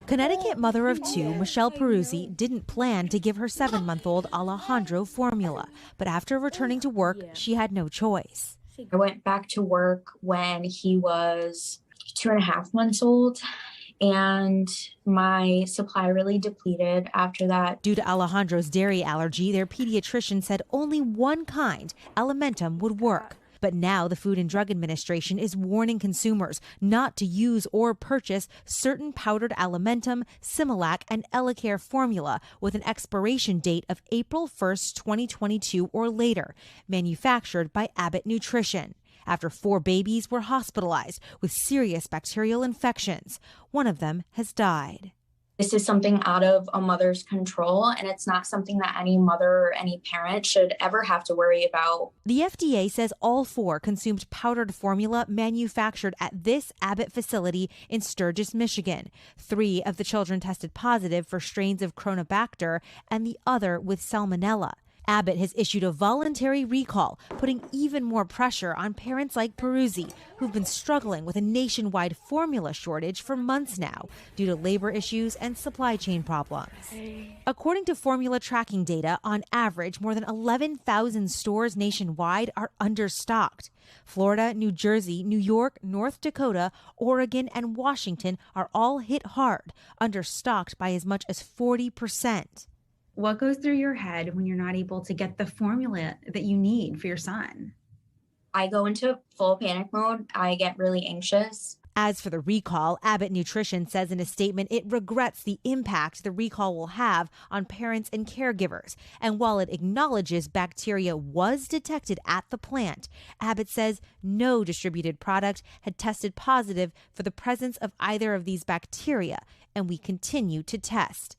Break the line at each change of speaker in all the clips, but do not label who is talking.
Connecticut mother of two, Michelle Peruzzi, didn't plan to give her 7-month-old Alejandro formula, but after returning to work, she had no choice.
I went back to work when he was 2.5 months old, and my supply really depleted after that.
Due to Alejandro's dairy allergy, their pediatrician said only one kind, Alimentum, would work. But now the Food and Drug Administration is warning consumers not to use or purchase certain powdered Alimentum, Similac, and Elecare formula with an expiration date of April 1st, 2022 or later, manufactured by Abbott Nutrition, after 4 babies were hospitalized with serious bacterial infections. One of them has died.
This is something out of a mother's control, and it's not something that any mother or any parent should ever have to worry about.
The FDA says all 4 consumed powdered formula manufactured at this Abbott facility in Sturgis, Michigan. 3 of the children tested positive for strains of Cronobacter and the other with Salmonella. Abbott has issued a voluntary recall, putting even more pressure on parents like Peruzzi, who've been struggling with a nationwide formula shortage for months now due to labor issues and supply chain problems. According to formula tracking data, on average, more than 11,000 stores nationwide are understocked. Florida, New Jersey, New York, North Dakota, Oregon, and Washington are all hit hard, understocked by as much as 40%.
What goes through your head when you're not able to get the formula that you need for your son?
I go into full panic mode. I get really anxious.
As for the recall, Abbott Nutrition says in a statement it regrets the impact the recall will have on parents and caregivers. And while it acknowledges bacteria was detected at the plant, Abbott says no distributed product had tested positive for the presence of either of these bacteria, and we continue to test.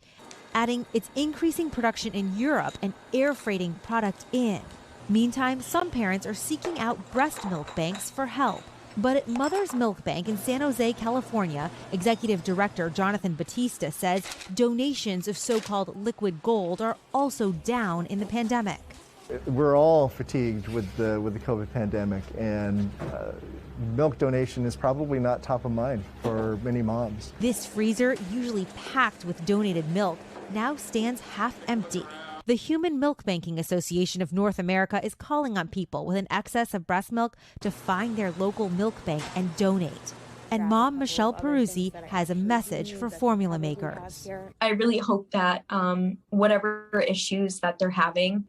Adding it's increasing production in Europe and air freighting product in. Meantime, some parents are seeking out breast milk banks for help. But at Mother's Milk Bank in San Jose, California, Executive Director Jonathan Batista says donations of so-called liquid gold are also down in the pandemic.
We're all fatigued with the COVID pandemic, and milk donation is probably not top of mind for many moms.
This freezer, usually packed with donated milk, now stands half empty. The Human Milk Banking Association of North America is calling on people with an excess of breast milk to find their local milk bank and donate. And mom Michelle Peruzzi has a message for formula makers.
I really hope that whatever issues that they're having,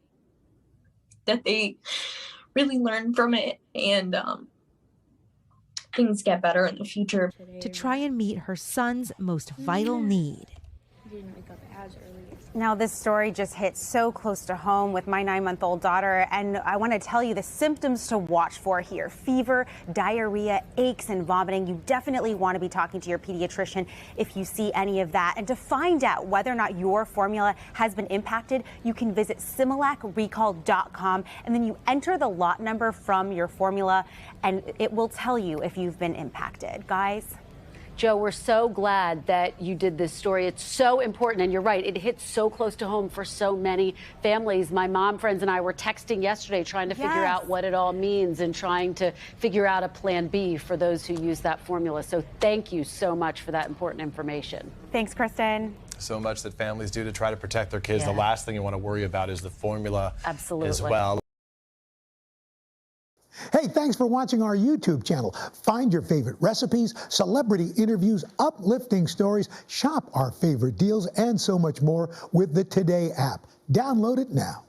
that they really learn from it and things get better in the future.
To try and meet her son's most vital need.
Now, this story just hit so close to home with my 9-month-old daughter, and I want to tell you the symptoms to watch for here: fever, diarrhea, aches, and vomiting. You definitely want to be talking to your pediatrician if you see any of that. And to find out whether or not your formula has been impacted, you can visit SimilacRecall.com, and then you enter the lot number from your formula, and it will tell you if you've been impacted. Guys?
Joe, we're so glad that you did this story. It's so important, and you're right, it hits so close to home for so many families. My mom friends and I were texting yesterday trying to figure out what it all means and trying to figure out a plan B for those who use that formula. So thank you so much for that important information.
Thanks, Kristen.
So much that families do to try to protect their kids. The last thing you want to worry about is the formula as well.
Hey, thanks for watching our YouTube channel. Find your favorite recipes, celebrity interviews, uplifting stories, shop our favorite deals, and so much more with the Today app. Download it now.